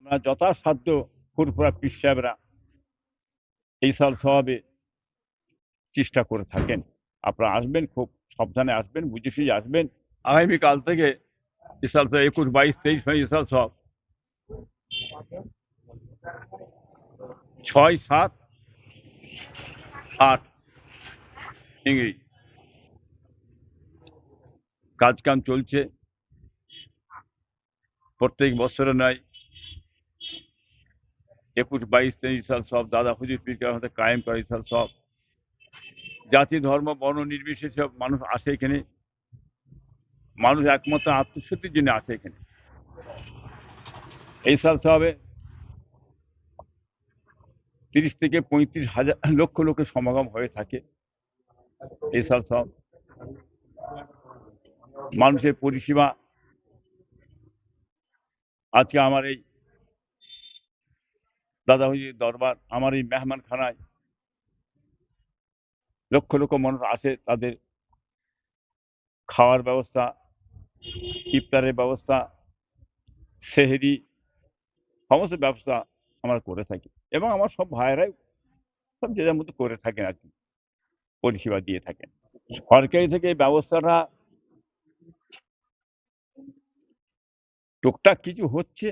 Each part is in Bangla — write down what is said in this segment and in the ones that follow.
আমরা যথাসাধ্য ফুরফুরা পীর সাহেবরা এই সাল সওয়াবে চেষ্টা করে থাকেন। আপনারা আসবেন, খুব সাবধানে আসবেন, বুঝে সুঝে আসবেন। আগামীকাল থেকে ইসাল সব ২১, ২২, ২৩ মে ইসাল সব ৬, ৭, ৮ ইংরেজি কাজ কাম চলছে প্রত্যেক বছরে নয়। ২১, ২২, ২৩ সাল সব দাদা হুজুর পীর কেরামতের কায়েম করা ইসাল সব জাতি ধর্ম বর্ণ নির্বিশেষে মানুষ আসে এখানে। মানুষ একমাত্র আত্মশুদ্ধির জন্য আসে এখানে। এই সাল সবে ৩০ থেকে ৩৫ হাজার লক্ষ লোকের সমাগম হয়ে থাকে। এই সাল সব মানুষের পরিষেবা। আজকে আমার এই দাদা হুজুর দরবার, আমার এই মেহমানখানায় লক্ষ লক্ষ মানুষ আসে। তাদের খাওয়ার ব্যবস্থা, ইফতারের ব্যবস্থা, সেহরি সমস্ত ব্যবস্থা আমরা করে থাকি এবং আমার সব ভাইয়েরাই সব যে যার মতো করে থাকেন আর কি, পরিষেবা দিয়ে থাকেন। সরকারি থেকে এই ব্যবস্থাটা টুকটাক কিছু হচ্ছে,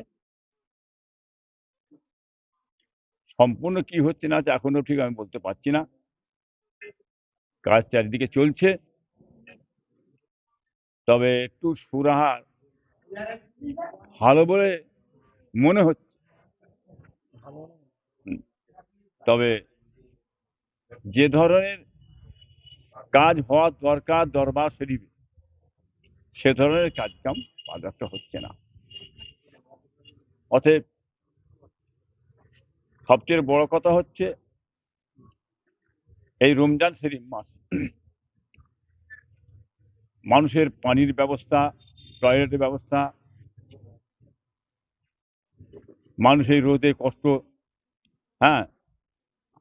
সম্পূর্ণ কি হচ্ছে না এখনো ঠিক আমি বলতে পারছি না। কাজ চারিদিকে চলছে, তবে একটু সুরাহার ভালো বলে মনে হচ্ছে। তবে যে ধরনের কাজ হওয়ার দরকার দরবার শরীফে, সে ধরনের কাজকাম বাজারটা হচ্ছে না। অতএব সবচেয়ে বড় কথা হচ্ছে এই রমজান শরীফ মাস মানুষের পানির ব্যবস্থা, টয়লেটের ব্যবস্থা, মানুষের রোদে কষ্ট, হ্যাঁ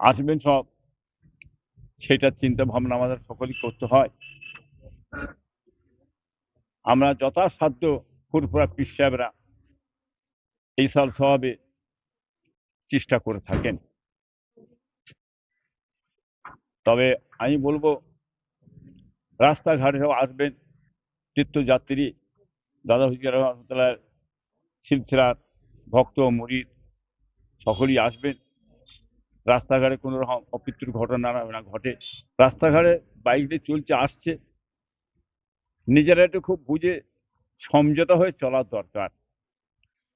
আসবেন সব, সেটার চিন্তা ভাবনা আমাদের সকলেই করতে হয়। আমরা যথাসাধ্য ফুরফুরা পীর সাহেবরা এই সাল সওয়াবে চেষ্টা করে থাকেন। তবে আমি বলবো রাস্তাঘাটে সব আসবেন তীর্থযাত্রী, দাদা হুজুর রহমতুল্লাহ সিলসিলার ভক্ত মুরিদ সকলেই আসবেন। রাস্তাঘাটে কোনো রকম অপ্রীতির ঘটনা না ঘটে। রাস্তাঘাটে বাইক দিয়ে চলছে আসছে, নিজেরা একটু খুব বুঝে সমঝোতা হয়ে চলার দরকার।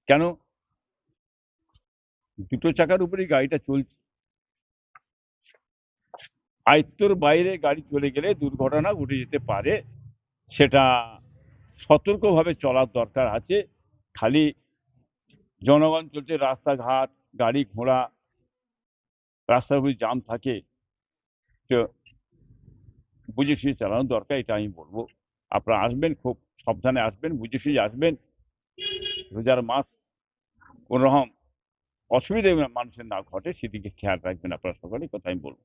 কেন, দুটো চাকার উপরেই গাড়িটা চলছে, আয়ত্তর বাইরে গাড়ি চলে গেলে দুর্ঘটনা ঘটে যেতে পারে। সেটা সতর্কভাবে চলার দরকার আছে। খালি জনগণ চলছে, রাস্তাঘাট গাড়ি ঘোড়া রাস্তার উপরে জাম থাকে, তো বুঝে সুঝে চালানো দরকার, এটা আমি বলবো। আপনারা আসবেন, খুব সাবধানে আসবেন, বুঝে সুঝে আসবেন। রোজার মাস কোন রকম অসুবিধা মানুষের না ঘটে সেদিকে খেয়াল রাখবেন আপনারা সকলেই, কথা আমি বলবো।